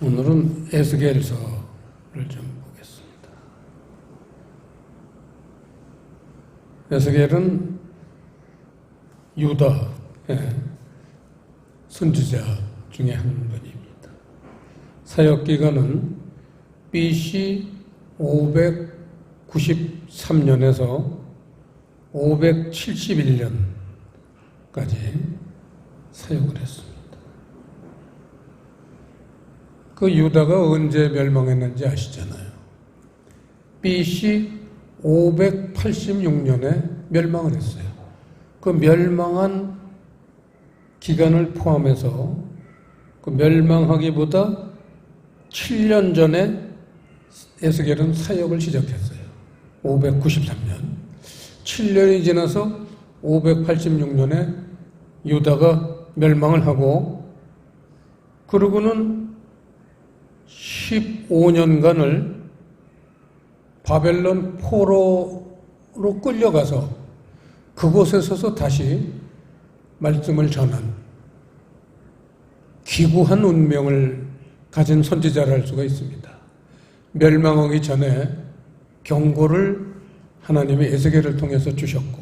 오늘은 에스겔서를 좀 보겠습니다. 에스겔은 유다의 선지자 중에 한 분입니다. 사역 기간은 BC 593년에서 571년까지 사역을 했습니다. 그 유다가 언제 멸망했는지 아시잖아요. BC 586년에 멸망을 했어요. 그 멸망한 기간을 포함해서 그 멸망하기보다 7년 전에 에스겔은 사역을 시작했어요. 593년. 7년이 지나서 586년에 유다가 멸망을 하고, 그러고는 15년간을 바벨론 포로로 끌려가서 그곳에 서서 다시 말씀을 전한 기구한 운명을 가진 선지자를 할 수가 있습니다. 멸망하기 전에 경고를 하나님이 에스겔을 통해서 주셨고,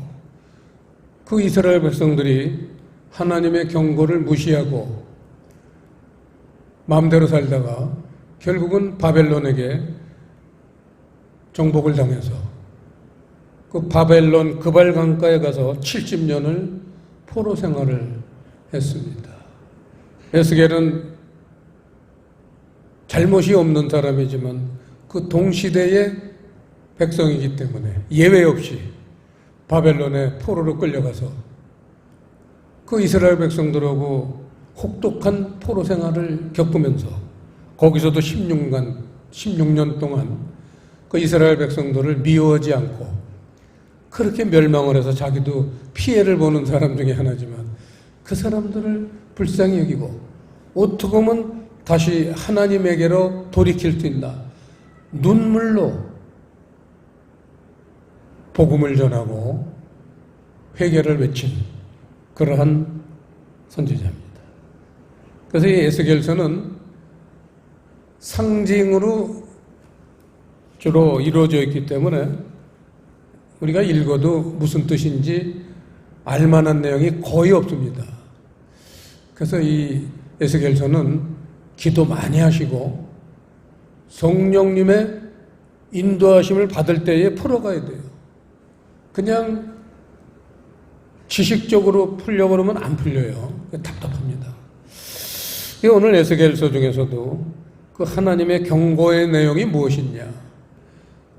그 이스라엘 백성들이 하나님의 경고를 무시하고 마음대로 살다가 결국은 바벨론에게 정복을 당해서 그 바벨론 그발 강가에 가서 70년을 포로 생활을 했습니다. 에스겔은 잘못이 없는 사람이지만 그 동시대의 백성이기 때문에 예외 없이 바벨론의 포로로 끌려가서 그 이스라엘 백성들하고 혹독한 포로 생활을 겪으면서 거기서도 16년 동안 그 이스라엘 백성들을 미워하지 않고 그렇게 멸망을 해서 자기도 피해를 보는 사람 중에 하나지만 그 사람들을 불쌍히 여기고 어떻게 보면 다시 하나님에게로 돌이킬 수 있나 눈물로 복음을 전하고 회개를 외친 그러한 선지자입니다. 그래서 이 에스겔서는 상징으로 주로 이루어져 있기 때문에 우리가 읽어도 무슨 뜻인지 알만한 내용이 거의 없습니다. 그래서 이 에스겔서는 기도 많이 하시고 성령님의 인도하심을 받을 때에 풀어가야 돼요. 그냥 지식적으로 풀려고 그러면 안 풀려요. 답답합니다. 오늘 에스겔서 중에서도 그 하나님의 경고의 내용이 무엇이냐,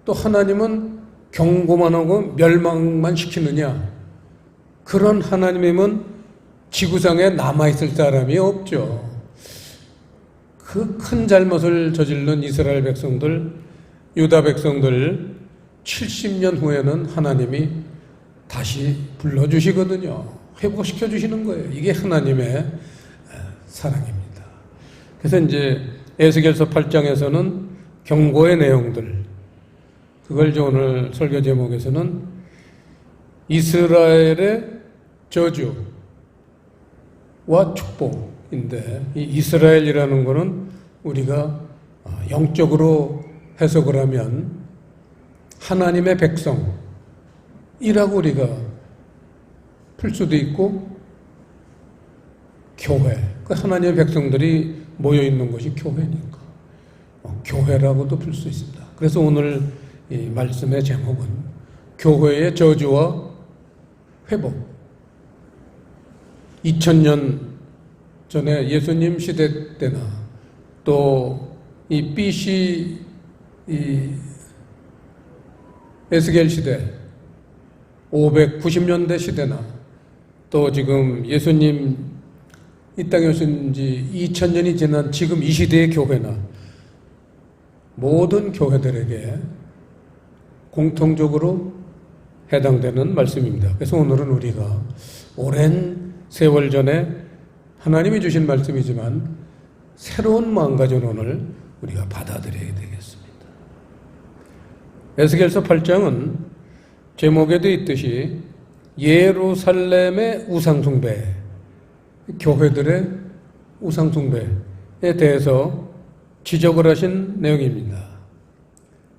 또 하나님은 경고만 하고 멸망만 시키느냐, 그런 하나님이면 지구상에 남아있을 사람이 없죠. 그 큰 잘못을 저지른 이스라엘 백성들, 유다 백성들 70년 후에는 하나님이 다시 불러주시거든요. 회복시켜 주시는 거예요. 이게 하나님의 사랑입니다. 그래서 이제 에스겔서 8장에서는 경고의 내용들, 그걸 이제 오늘 설교 제목에서는 이스라엘의 저주와 축복인데, 이 이스라엘이라는 거는 우리가 영적으로 해석을 하면 하나님의 백성이라고 우리가 풀 수도 있고, 교회, 그 하나님의 백성들이 모여 있는 것이 교회니까 교회라고도 풀 수 있습니다. 그래서 오늘 이 말씀의 제목은 교회의 저주와 회복. 2000년 전에 예수님 시대 때나 또 이 BC 에스겔 시대 590년대 시대나 또 지금 예수님 이 땅에 오신 지 2000년이 지난 지금 이 시대의 교회나 모든 교회들에게 공통적으로 해당되는 말씀입니다. 그래서 오늘은 우리가 오랜 세월 전에 하나님이 주신 말씀이지만 새로운 마음가짐을 우리가 받아들여야 되겠습니다. 에스겔서 8장은 제목에도 있듯이 예루살렘의 우상숭배, 교회들의 우상숭배에 대해서 지적을 하신 내용입니다.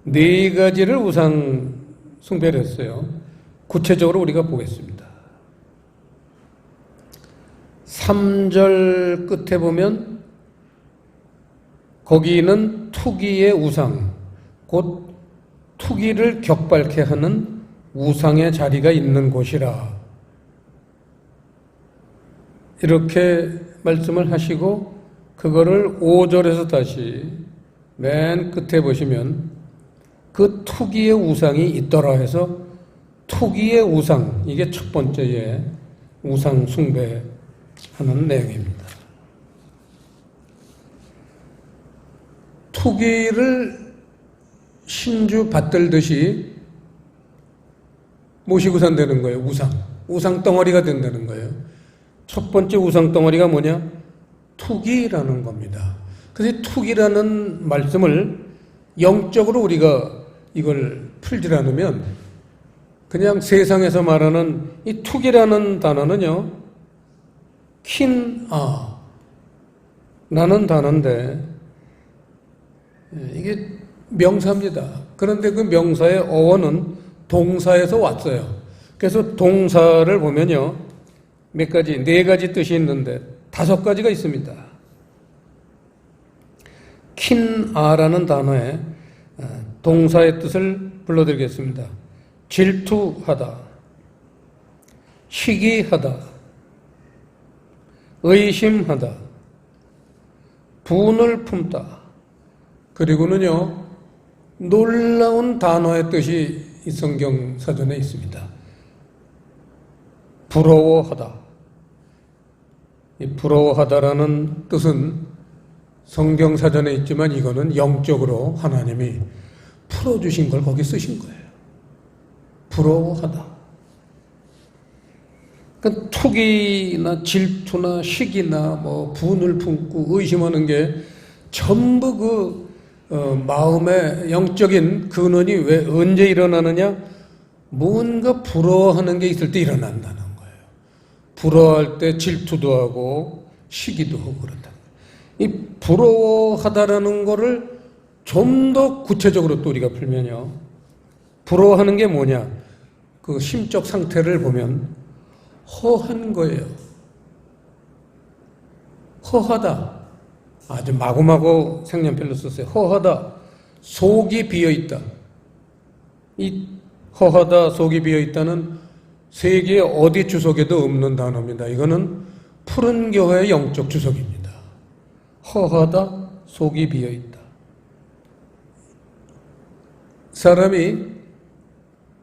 네 가지를 우상 숭배를 했어요. 구체적으로 우리가 보겠습니다. 3절 끝에 보면 거기는 투기의 우상, 곧 투기를 격발케 하는 우상의 자리가 있는 곳이라, 이렇게 말씀을 하시고 그거를 5절에서 다시 맨 끝에 보시면 그 투기의 우상이 있더라 해서 투기의 우상, 이게 첫 번째의 우상 숭배하는 내용입니다. 투기를 신주 받들듯이 모시고 산다는 거예요. 우상 덩어리가 된다는 거예요. 첫 번째 우상 덩어리가 뭐냐? 투기라는 겁니다. 그래서 투기라는 말씀을 영적으로 우리가 이걸 풀지 않으면 그냥 세상에서 말하는 이 투기라는 단어는요, 라는 단어인데 이게 명사입니다. 그런데 그 명사의 어원은 동사에서 왔어요. 그래서 동사를 보면요, 몇 가지, 네 가지 뜻이 있는데 5가지가 있습니다. 킨아라는 단어에 동사의 뜻을 불러드리겠습니다. 질투하다, 시기하다, 의심하다, 분을 품다, 그리고는요, 놀라운 단어의 뜻이 이 성경 사전에 있습니다. 부러워하다. 이 부러워하다라는 뜻은 성경 사전에 있지만 이거는 영적으로 하나님이 풀어주신 걸 거기 쓰신 거예요. 부러워하다. 그러니까 투기나 질투나 시기나 뭐 분을 품고 의심하는 게 전부 그 마음의 영적인 근원이 왜 언제 일어나느냐? 뭔가 부러워하는 게 있을 때 일어난다는 거예요. 부러워할 때 질투도 하고 시기도 하고 그런다. 이 부러워하다라는 거를 좀 더 구체적으로 또 우리가 풀면요, 부러워하는 게 뭐냐? 그 심적 상태를 보면 허한 거예요. 허하다. 아주 마구마구 색연필로 썼어요. 허하다. 속이 비어있다. 이 허하다, 속이 비어있다는 세계 어디 주석에도 없는 단어입니다. 이거는 푸른 교회의 영적 주석입니다. 허하다, 속이 비어있다. 사람이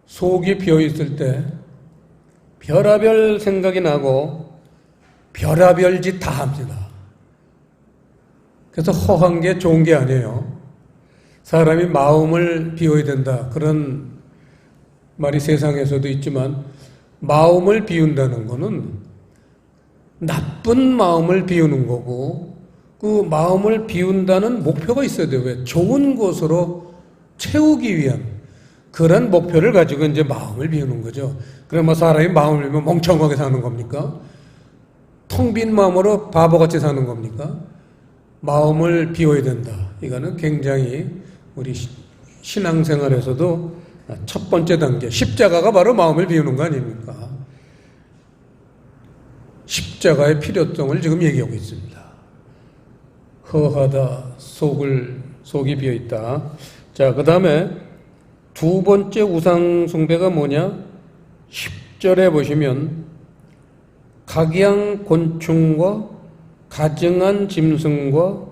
속이 비어있을 때 별의별 생각이 나고 별의별 짓 다 합니다. 그래서 허한 게 좋은 게 아니에요. 사람이 마음을 비워야 된다, 그런 말이 세상에서도 있지만 마음을 비운다는 거는 나쁜 마음을 비우는 거고, 그 마음을 비운다는 목표가 있어야 돼요. 왜? 좋은 곳으로 채우기 위한 그런 목표를 가지고 이제 마음을 비우는 거죠. 그럼 뭐 사람이 마음을 비우면 멍청하게 사는 겁니까? 텅 빈 마음으로 바보같이 사는 겁니까? 마음을 비워야 된다. 이거는 굉장히 우리 신앙생활에서도 첫 번째 단계, 십자가가 바로 마음을 비우는 거 아닙니까? 십자가의 필요성을 지금 얘기하고 있습니다. 허하다, 속이 비어있다. 자, 그 다음에 두 번째 우상 숭배가 뭐냐? 10절에 보시면 각양 곤충과 가증한 짐승과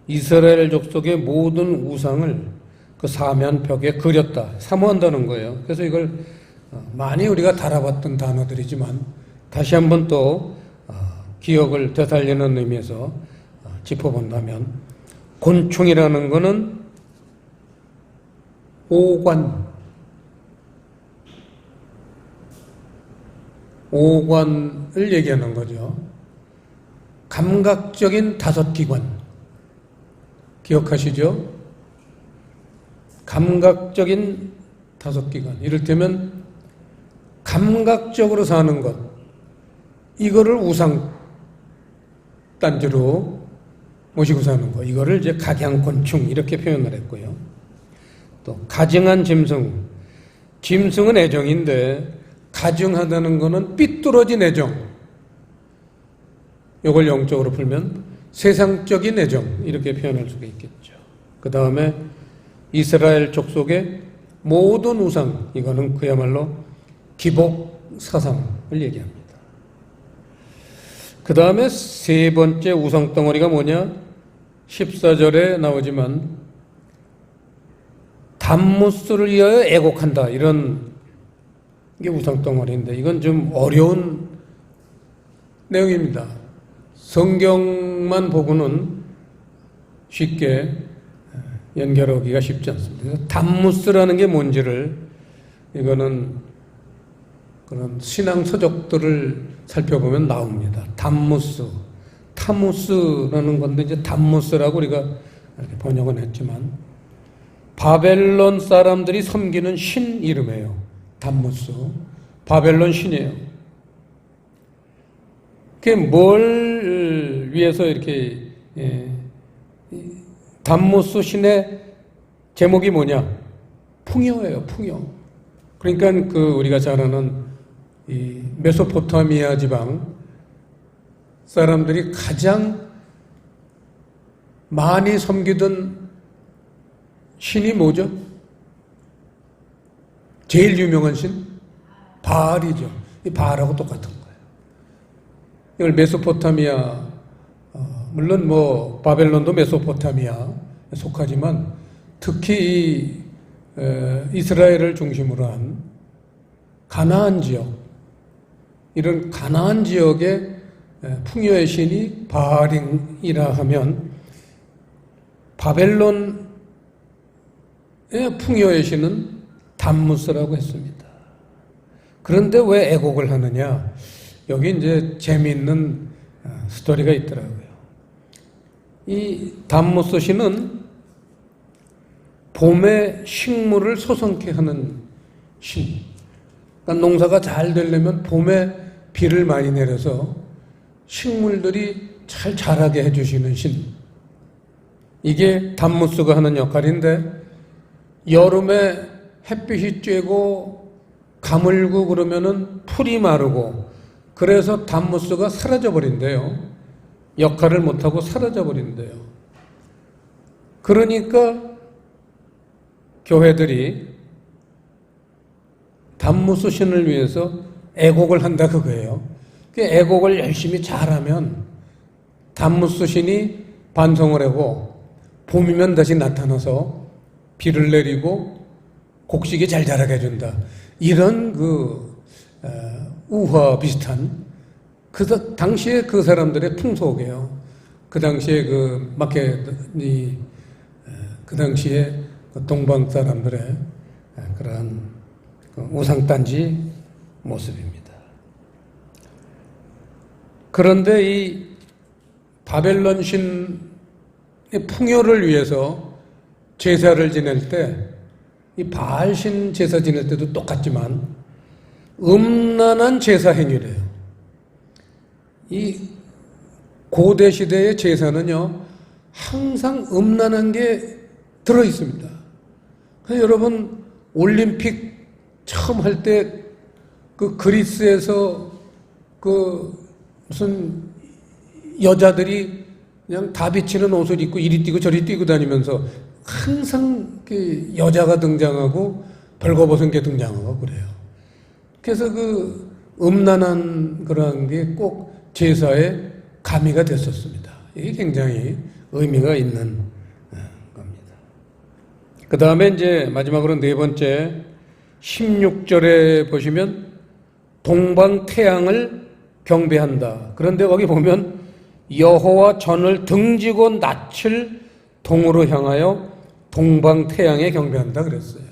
이스라엘 족속의 모든 우상을 그 사면벽에 그렸다, 사모한다는 거예요. 그래서 이걸 많이 우리가 달아봤던 단어들이지만 다시 한번 또 기억을 되살리는 의미에서 짚어본다면, 곤충이라는 거는 오관을 얘기하는 거죠. 감각적인 5기관 기억하시죠? 감각적인 5기관, 이를테면 감각적으로 사는 것, 이거를 우상 단지로 모시고 사는 거. 이거를 이제 각양곤충 이렇게 표현을 했고요. 또 가증한 짐승. 짐승은 애정인데 가증하다는 거는 삐뚤어진 애정. 이걸 영적으로 풀면 세상적인 애정 이렇게 표현할 수가 있겠죠. 그 다음에 이스라엘 족속의 모든 우상, 이거는 그야말로 기복 사상을 얘기합니다. 그 다음에 세 번째 우상 덩어리가 뭐냐? 14절에 나오지만 담무스를 위하여 애곡한다, 이런 게 우상 덩어리인데 이건 좀 어려운 내용입니다. 성경만 보고는 쉽게 연결하기가 쉽지 않습니다. 담무스라는 게 뭔지를, 이거는 그런 신앙 서적들을 살펴보면 나옵니다. 담무스, 타무스라는 건데 이제 담무스라고 우리가 이렇게 번역은 했지만 바벨론 사람들이 섬기는 신 이름이에요. 담무스, 바벨론 신이에요. 그게 뭘 위해서 이렇게 담무스 신의 제목이 뭐냐? 풍요예요, 풍요. 그러니까 우리가 잘 아는 이 메소포타미아 지방 사람들이 가장 많이 섬기던 신이 뭐죠? 제일 유명한 신? 바알이죠. 이 바알하고 똑같은 거예요. 이걸 메소포타미아, 물론 뭐 바벨론도 메소포타미아에 속하지만 특히 이스라엘을 중심으로 한 가나안 지역, 이런 가나안 지역의 풍요의 신이 바알이라 하면 바벨론의 풍요의 신은 담무스라고 했습니다. 그런데 왜 애곡을 하느냐? 여기 이제 재미있는 스토리가 있더라고요. 이 담무스 신은 봄에 식물을 소성케 하는 신. 그러니까 농사가 잘 되려면 봄에 비를 많이 내려서 식물들이 잘 자라게 해주시는 신. 이게 담무스가 하는 역할인데 여름에 햇빛이 쬐고 가물고 그러면은 풀이 마르고 그래서 담무스가 사라져 버린대요. 역할을 못하고 사라져 버린대요. 그러니까 교회들이 담무스 신을 위해서 애곡을 한다 그거예요. 그 애곡을 열심히 잘하면 담무스 신이 반성을 하고 봄이면 다시 나타나서 비를 내리고 곡식이 잘 자라게 해준다. 이런 우화 비슷한 당시에 그 사람들의 풍속이에요. 그 당시에 그 당시에 동방 사람들의 그러한 우상단지 모습입니다. 그런데 이 바벨론 신의 풍요를 위해서 제사를 지낼 때, 이 바알신 제사 지낼 때도 똑같지만 음란한 제사 행위래요. 이 고대 시대의 제사는요 항상 음란한 게 들어 있습니다. 그래서 여러분 올림픽 처음 할 때 그 그리스에서 무슨 여자들이 그냥 다 비치는 옷을 입고 이리 뛰고 저리 뛰고 다니면서 항상 여자가 등장하고 벌거벗은 게 등장하고 그래요. 그래서 음란한 그런 게 꼭 제사에 가미가 됐었습니다. 이게 굉장히 의미가 있는 겁니다. 그 다음에 이제 마지막으로 네 번째 16절에 보시면 동방 태양을 경배한다. 그런데 거기 보면 여호와 전을 등지고 낯을 동으로 향하여 동방 태양에 경배한다 그랬어요.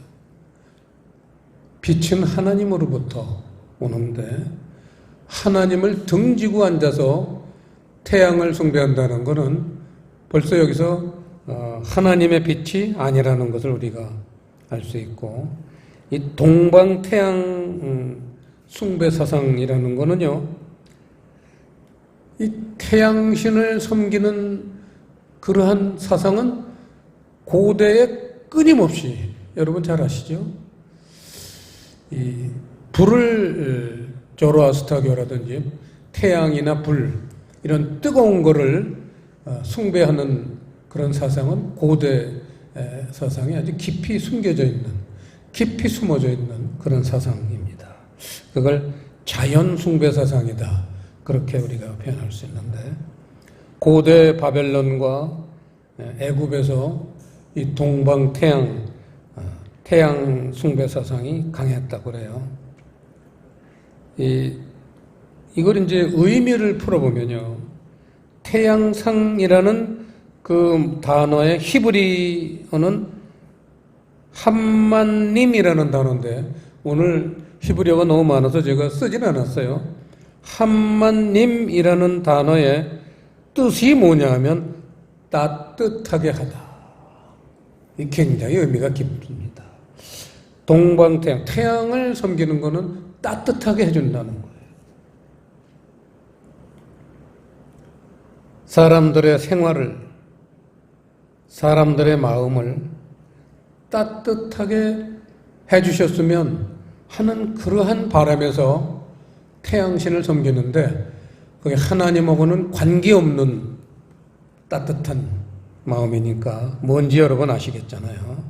빛은 하나님으로부터 오는데 하나님을 등지고 앉아서 태양을 숭배한다는 것은 벌써 여기서 하나님의 빛이 아니라는 것을 우리가 알 수 있고, 이 동방 태양 숭배 사상이라는 것은요, 이 태양신을 섬기는 그러한 사상은 고대에 끊임없이, 여러분 잘 아시죠? 이 불을, 조로아스터교라든지 태양이나 불, 이런 뜨거운 거를 숭배하는 그런 사상은 고대 사상에 아주 깊이 숨겨져 있는, 깊이 숨어져 있는 그런 사상입니다. 그걸 자연 숭배 사상이다, 그렇게 우리가 표현할 수 있는데, 고대 바벨론과 애굽에서 이 동방 태양 숭배 사상이 강했다고 그래요. 이걸 이제 의미를 풀어보면요, 태양상이라는 그 단어의 히브리어는 함만님이라는 단어인데, 오늘 히브리어가 너무 많아서 제가 쓰진 않았어요. 함만님이라는 단어의 뜻이 뭐냐 하면 따뜻하게 하다. 이 굉장히 의미가 깊습니다. 동방태양, 태양을 섬기는 것은 따뜻하게 해준다는 거예요. 사람들의 생활을, 사람들의 마음을 따뜻하게 해주셨으면 하는 그러한 바람에서 태양신을 섬기는데, 그게 하나님하고는 관계없는 따뜻한 마음이니까 뭔지 여러분 아시겠잖아요.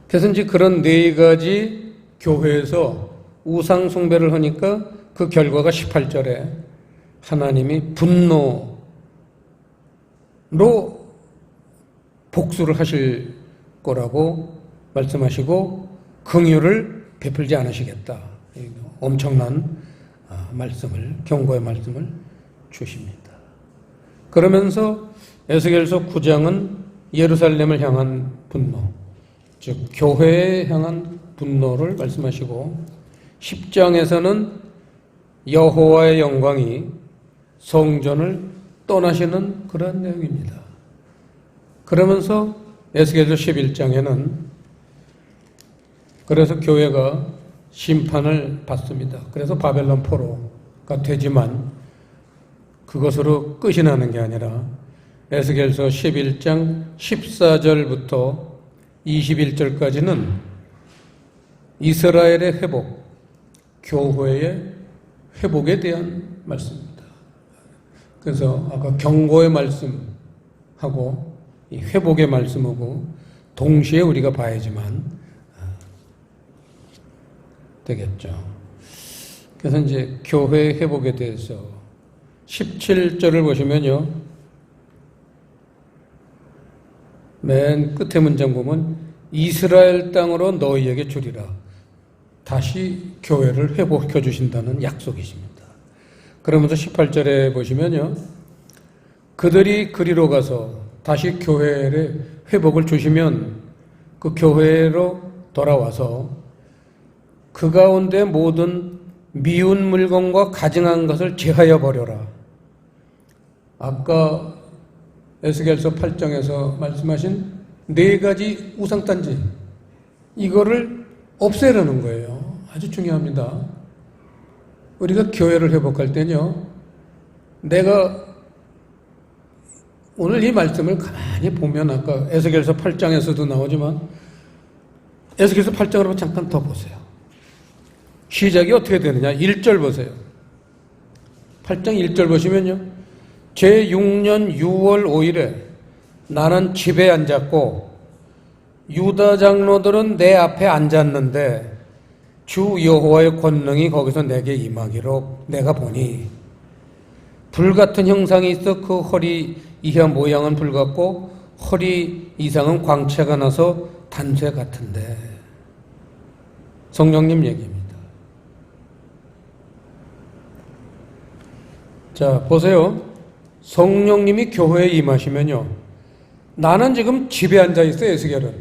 그래서 이제 그런 네 가지 교회에서 우상 숭배를 하니까 그 결과가 18절에 하나님이 분노로 복수를 하실 거라고 말씀하시고 긍휼을 베풀지 않으시겠다. 엄청난 말씀을, 경고의 말씀을 주십니다. 그러면서 에스겔서 9장은 예루살렘을 향한 분노, 즉 교회에 향한 분노를 말씀하시고, 10장에서는 여호와의 영광이 성전을 떠나시는 그런 내용입니다. 그러면서 에스겔서 11장에는 그래서 교회가 심판을 받습니다. 그래서 바벨론 포로가 되지만 그것으로 끝이 나는 게 아니라 에스겔서 11장 14절부터 21절까지는 이스라엘의 회복, 교회의 회복에 대한 말씀입니다. 그래서 아까 경고의 말씀하고 이 회복의 말씀하고 동시에 우리가 봐야지만 되겠죠. 그래서 이제 교회의 회복에 대해서 17절을 보시면요, 맨 끝에 문장 보면 이스라엘 땅으로 너희에게 주리라. 다시 교회를 회복해 주신다는 약속이십니다. 그러면서 18절에 보시면요, 그들이 그리로 가서 다시 교회의 회복을 주시면 그 교회로 돌아와서 그 가운데 모든 미운 물건과 가증한 것을 제하여 버려라. 아까 에스겔서 8장에서 말씀하신 네 가지 우상단지, 이거를 없애라는 거예요. 아주 중요합니다. 우리가 교회를 회복할 때는요, 내가 오늘 이 말씀을 가만히 보면 아까 에스겔서 8장에서도 나오지만 에스겔서 8장으로 잠깐 더 보세요. 시작이 어떻게 되느냐? 1절 보세요. 8장 1절 보시면요, 제6년 6월 5일에 나는 집에 앉았고 유다 장로들은 내 앞에 앉았는데 주 여호와의 권능이 거기서 내게 임하기로 내가 보니 불같은 형상이 있어 그 허리 이하 모양은 불같고 허리 이상은 광채가 나서 단쇠 같은데. 성령님 얘기입니다. 자, 보세요. 성령님이 교회에 임하시면요, 나는 지금 집에 앉아 있어요, 에스겔은.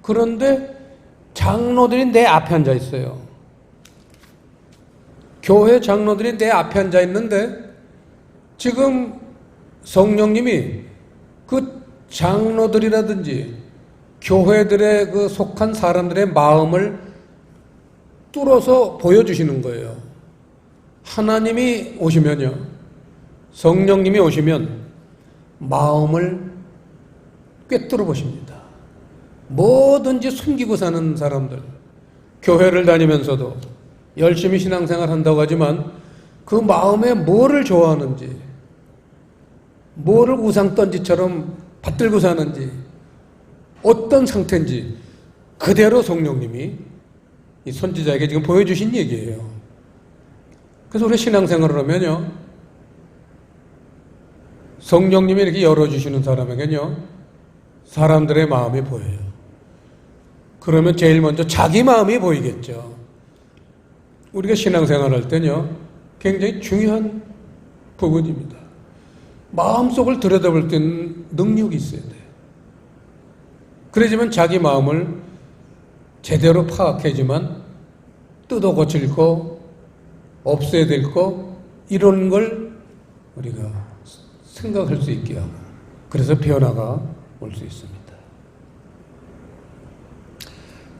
그런데 장로들이 내 앞에 앉아 있어요. 교회 장로들이 내 앞에 앉아 있는데 지금 성령님이 그 장로들이라든지 교회들의 그 속한 사람들의 마음을 뚫어서 보여주시는 거예요. 하나님이 오시면요, 성령님이 오시면 마음을 꿰뚫어 보십니다. 뭐든지 숨기고 사는 사람들, 교회를 다니면서도 열심히 신앙생활 한다고 하지만 그 마음에 뭐를 좋아하는지, 뭐를 우상던지처럼 받들고 사는지, 어떤 상태인지 그대로 성령님이 이 선지자에게 지금 보여주신 얘기예요. 그래서 우리 신앙생활을 하면요, 성령님이 이렇게 열어주시는 사람에게는요, 사람들의 마음이 보여요. 그러면 제일 먼저 자기 마음이 보이겠죠. 우리가 신앙생활 할 때는요, 굉장히 중요한 부분입니다. 마음속을 들여다볼 때는 능력이 있어야 돼요. 그러지만 자기 마음을 제대로 파악해야지만 뜯어 고칠 거, 없애야 될 거, 이런 걸 우리가 생각할 수 있게 하고, 그래서 변화가 올 수 있습니다.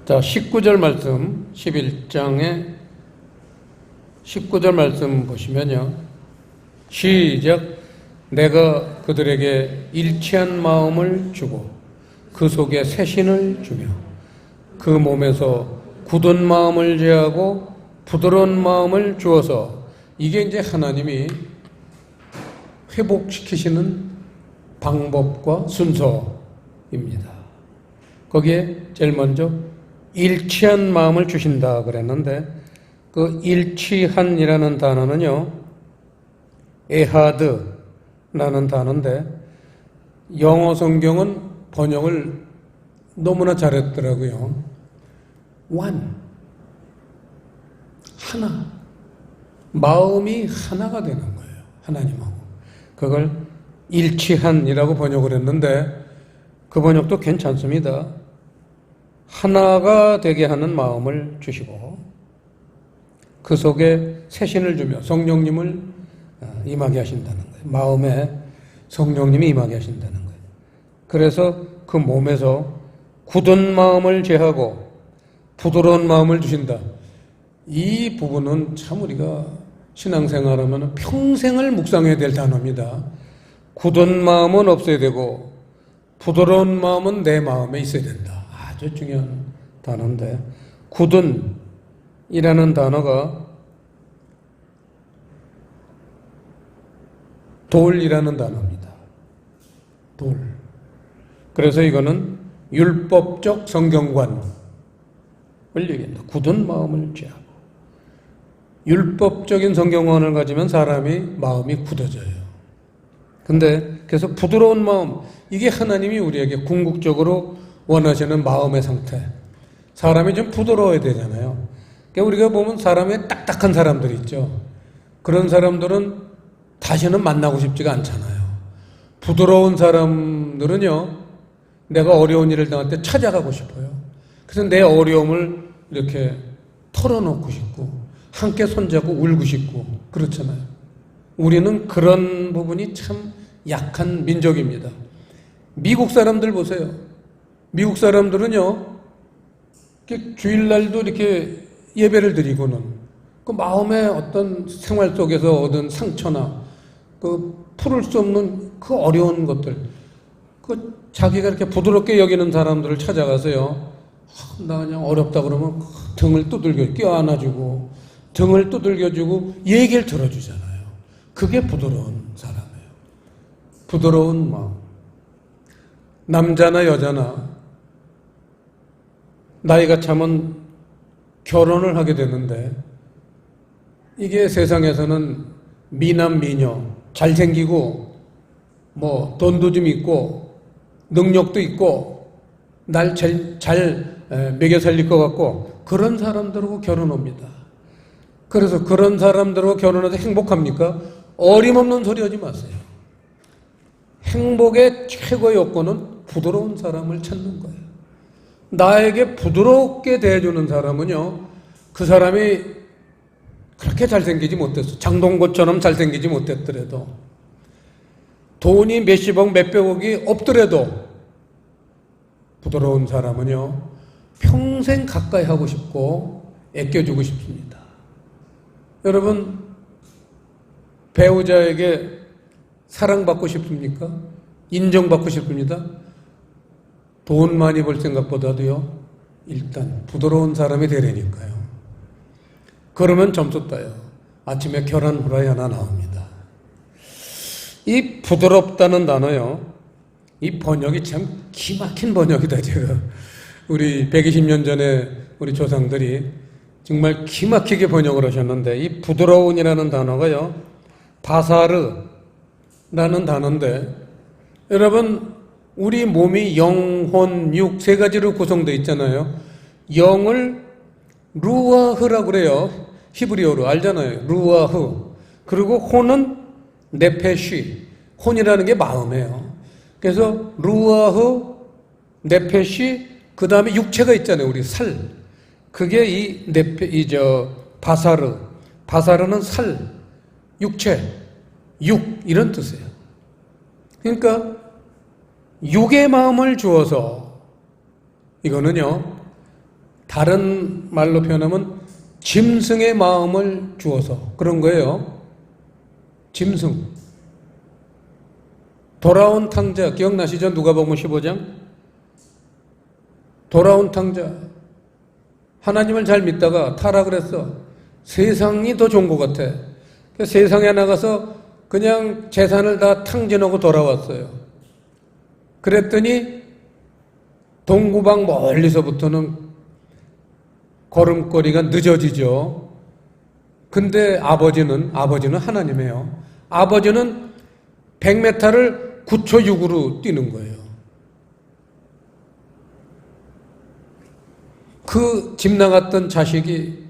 자, 19절 말씀, 11장의 19절 말씀 보시면요, 시작. 내가 그들에게 일치한 마음을 주고 그 속에 새 신을 주며 그 몸에서 굳은 마음을 제하고 부드러운 마음을 주어서, 이게 이제 하나님이 회복시키시는 방법과 순서입니다. 거기에 제일 먼저 일치한 마음을 주신다 그랬는데, 그 일치한이라는 단어는요, 에하드라는 단어인데, 영어 성경은 번역을 너무나 잘했더라고요. one, 하나, 마음이 하나가 되는 거예요, 하나님하고. 그걸 일치한이라고 번역을 했는데, 그 번역도 괜찮습니다. 하나가 되게 하는 마음을 주시고 그 속에 새 신을 주며 성령님을 임하게 하신다는 거예요. 마음에 성령님이 임하게 하신다는 거예요. 그래서 그 몸에서 굳은 마음을 제하고 부드러운 마음을 주신다. 이 부분은 참 우리가 신앙생활하면 평생을 묵상해야 될 단어입니다. 굳은 마음은 없어야 되고 부드러운 마음은 내 마음에 있어야 된다. 아주 중요한 단어인데, 굳은이라는 단어가 돌이라는 단어입니다. 돌. 그래서 이거는 율법적 성경관을 얘기합니다. 굳은 마음을 제하고. 율법적인 성경관을 가지면 사람이 마음이 굳어져요. 근데 그래서 부드러운 마음, 이게 하나님이 우리에게 궁극적으로 원하시는 마음의 상태. 사람이 좀 부드러워야 되잖아요. 그러니까 우리가 보면 사람의 딱딱한 사람들이 있죠. 그런 사람들은 다시는 만나고 싶지가 않잖아요. 부드러운 사람들은요, 내가 어려운 일을 당할 때 찾아가고 싶어요. 그래서 내 어려움을 이렇게 털어놓고 싶고 함께 손잡고 울고 싶고 그렇잖아요. 우리는 그런 부분이 참 약한 민족입니다. 미국 사람들 보세요. 미국 사람들은요, 주일날도 이렇게 예배를 드리고는 그 마음의 어떤 생활 속에서 얻은 상처나 그 풀을 수 없는 그 어려운 것들, 그 자기가 이렇게 부드럽게 여기는 사람들을 찾아가서요, 나 그냥 어렵다 그러면 등을 두들겨 껴안아주고 등을 두들겨주고 얘기를 들어주잖아요. 그게 부드러운 사람이에요. 부드러운 마음. 남자나 여자나 나이가 차면 결혼을 하게 되는데, 이게 세상에서는 미남 미녀, 잘생기고 뭐 돈도 좀 있고 능력도 있고 날 잘 먹여 살릴 것 같고 그런 사람들하고 결혼합니다. 그래서 그런 사람들하고 결혼해서 행복합니까? 어림없는 소리 하지 마세요. 행복의 최고의 요건은 부드러운 사람을 찾는 거예요. 나에게 부드럽게 대해주는 사람은요, 그 사람이 그렇게 잘생기지 못했어. 장동건처럼 잘생기지 못했더라도, 돈이 몇십억 몇백억이 없더라도 부드러운 사람은요, 평생 가까이 하고 싶고 애껴주고 싶습니다. 여러분, 배우자에게 사랑받고 싶습니까? 인정받고 싶습니다. 돈 많이 벌 생각보다도요, 일단 부드러운 사람이 되려니까요. 그러면 점수 따요. 아침에 계란 후라이 하나 나옵니다. 이 부드럽다는 단어요, 이 번역이 참 기막힌 번역이다. 제가 우리 120년 전에 우리 조상들이 정말 기막히게 번역을 하셨는데, 이 부드러운이라는 단어가요, 바사르라는 단어인데, 여러분, 우리 몸이 영, 혼, 육 세 가지로 구성되어 있잖아요. 영을 루아흐라고 그래요. 히브리어로 알잖아요. 루아흐. 그리고 혼은 네페시. 혼이라는 게 마음이에요. 그래서 루아흐, 네페시, 그 다음에 육체가 있잖아요. 우리 살. 그게 바사르. 바사르는 살, 육체, 육, 이런 뜻이에요. 그러니까 육의 마음을 주어서, 이거는요, 다른 말로 표현하면 짐승의 마음을 주어서 그런 거예요. 짐승. 돌아온 탕자 기억나시죠? 누가복음 15장. 돌아온 탕자. 하나님을 잘 믿다가 타락을 했어. 세상이 더 좋은 것 같아. 세상에 나가서 그냥 재산을 다 탕진하고 돌아왔어요. 그랬더니 동구방 멀리서부터는 걸음걸이가 늦어지죠. 근데 아버지는 하나님이에요. 아버지는 100m를 9초 6으로 뛰는 거예요. 그 집 나갔던 자식이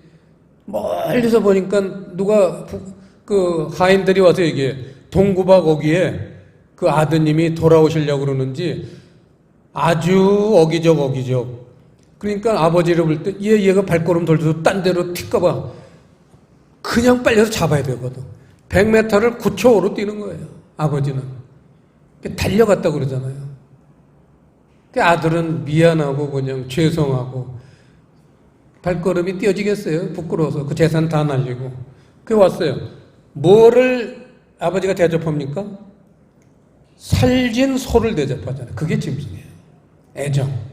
멀리서 보니까 누가 그 하인들이 와서 얘기해. 동구박 거기에 그 아드님이 돌아오시려고 그러는지 아주 어기적. 그러니까 아버지를 볼 때 얘가 발걸음 돌려서 딴 데로 튈까봐 그냥 빨려서 잡아야 되거든. 100m를 9초 5로 뛰는 거예요. 아버지는. 달려갔다 그러잖아요. 그 아들은 미안하고 그냥 죄송하고 발걸음이 띄어지겠어요. 부끄러워서 그 재산 다 날리고. 그 왔어요. 뭐를 아버지가 대접합니까? 살진 소를 대접하잖아요. 그게 짐승이에요. 애정.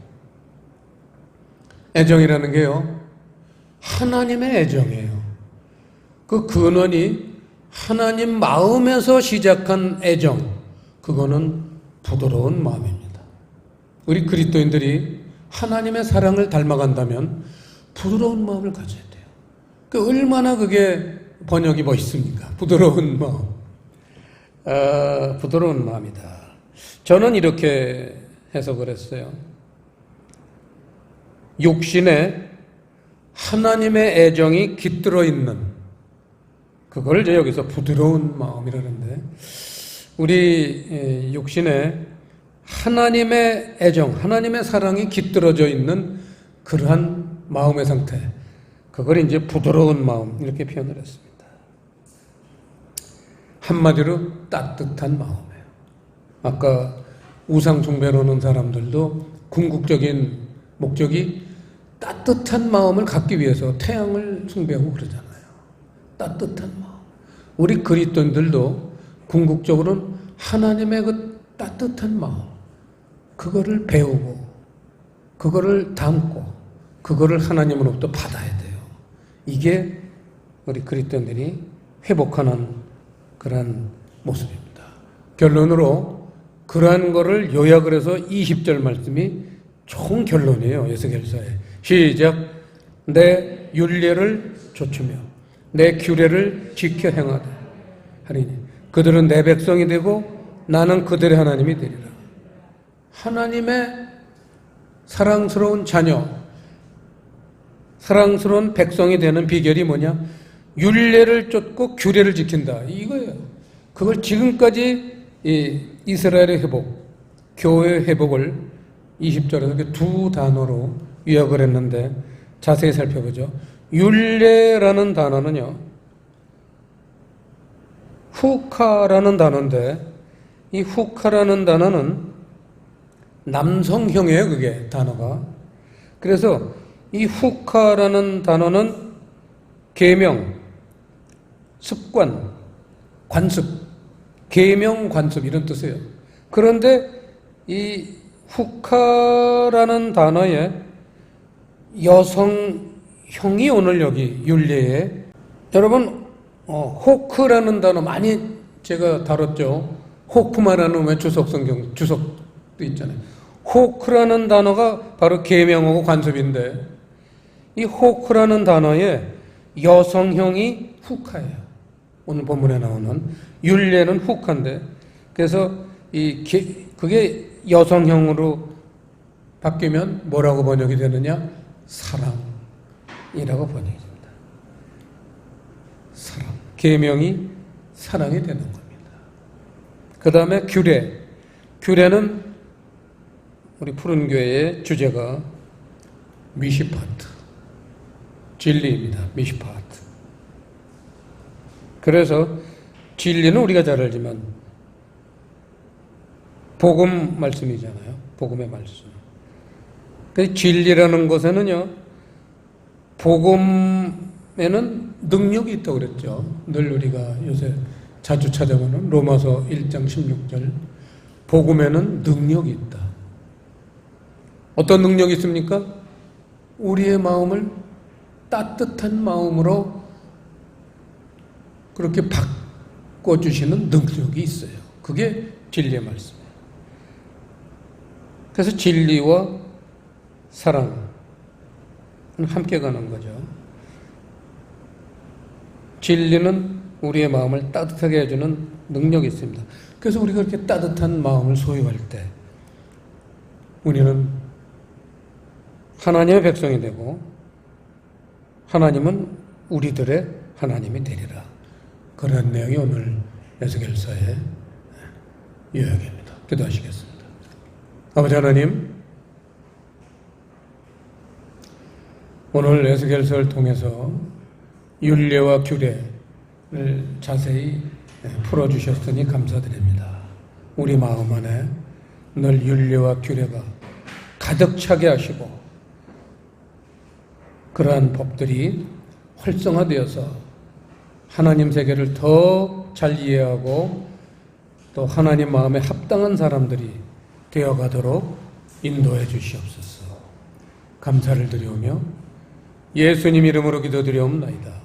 애정이라는 게요, 하나님의 애정이에요. 그 근원이 하나님 마음에서 시작한 애정, 그거는 부드러운 마음입니다. 우리 그리스도인들이 하나님의 사랑을 닮아간다면 부드러운 마음을 가져야 돼요. 그 얼마나 그게 번역이 멋있습니까? 부드러운 마음. 부드러운 마음이다. 저는 이렇게 해석을 했어요. 육신에 하나님의 애정이 깃들어 있는, 그걸 이제 여기서 부드러운 마음이라는데, 우리 육신에 하나님의 애정, 하나님의 사랑이 깃들어져 있는 그러한 마음의 상태, 그걸 이제 부드러운 마음, 이렇게 표현을 했습니다. 한마디로 따뜻한 마음이에요. 아까 우상 숭배로 오는 사람들도 궁극적인 목적이 따뜻한 마음을 갖기 위해서 태양을 숭배하고 그러잖아요. 따뜻한 마음. 우리 그리스도인들도 궁극적으로는 하나님의 그 따뜻한 마음, 그거를 배우고 그거를 담고 그거를 하나님으로부터 받아야 돼요. 이게 우리 그리스도인들이 회복하는 그러한 모습입니다. 결론으로 그러한 거를 요약을 해서 20절 말씀이 총 결론이에요. 에스겔서에. 시작. 내 율례를 좇으며 내 규례를 지켜 행하되 하리니 그들은 내 백성이 되고 나는 그들의 하나님이 되리라. 하나님의 사랑스러운 자녀, 사랑스러운 백성이 되는 비결이 뭐냐? 율례를 쫓고 규례를 지킨다. 이거예요. 그걸 지금까지 이스라엘의 회복, 교회의 회복을 20절에서 두 단어로 요약을 했는데 자세히 살펴보죠. 율례라는 단어는요, 후카라는 단어인데, 이 후카라는 단어는 남성형이에요. 그게 단어가. 그래서 이 후카라는 단어는 계명, 습관, 관습, 계명, 관습 이런 뜻이에요. 그런데 이 후카라는 단어에 여성형이 오늘 여기 율례에 여러분 호크라는 단어 많이 제가 다뤘죠. 호크마라는 왜 주석성경 주석도 있잖아요. 호크라는 단어가 바로 계명하고 관습인데 이 호크라는 단어에 여성형이 후카예요. 오늘 본문에 나오는 율례는 후카인데 그래서 그게 여성형으로 바뀌면 뭐라고 번역이 되느냐? 사랑이라고 번역이 됩니다. 사랑. 계명이 사랑이 되는 겁니다. 그 다음에 규례. 규례는 우리 푸른교회의 주제가 미시파트. 진리입니다. 미시파트. 그래서 진리는 우리가 잘 알지만 복음 말씀이잖아요. 복음의 말씀. 그 진리라는 것에는요, 복음에는 능력이 있다고 그랬죠. 늘 우리가 요새 자주 찾아보는 로마서 1장 16절. 복음에는 능력이 있다. 어떤 능력이 있습니까? 우리의 마음을 따뜻한 마음으로 그렇게 바꿔주시는 능력이 있어요. 그게 진리의 말씀이에요. 그래서 진리와 사랑은 함께 가는 거죠. 진리는 우리의 마음을 따뜻하게 해주는 능력이 있습니다. 그래서 우리가 그렇게 따뜻한 마음을 소유할 때 우리는 하나님의 백성이 되고 하나님은 우리들의 하나님이 되리라. 그런 내용이 오늘 에스겔서의 요약입니다. 기도하시겠습니다. 아버지 하나님, 오늘 에스겔서를 통해서 율례와 규례를 자세히 풀어주셨으니 감사드립니다. 우리 마음 안에 늘 율례와 규례가 가득 차게 하시고 그러한 법들이 활성화되어서 하나님 세계를 더 잘 이해하고 또 하나님 마음에 합당한 사람들이 되어가도록 인도해 주시옵소서. 감사를 드리오며 예수님 이름으로 기도드리옵나이다.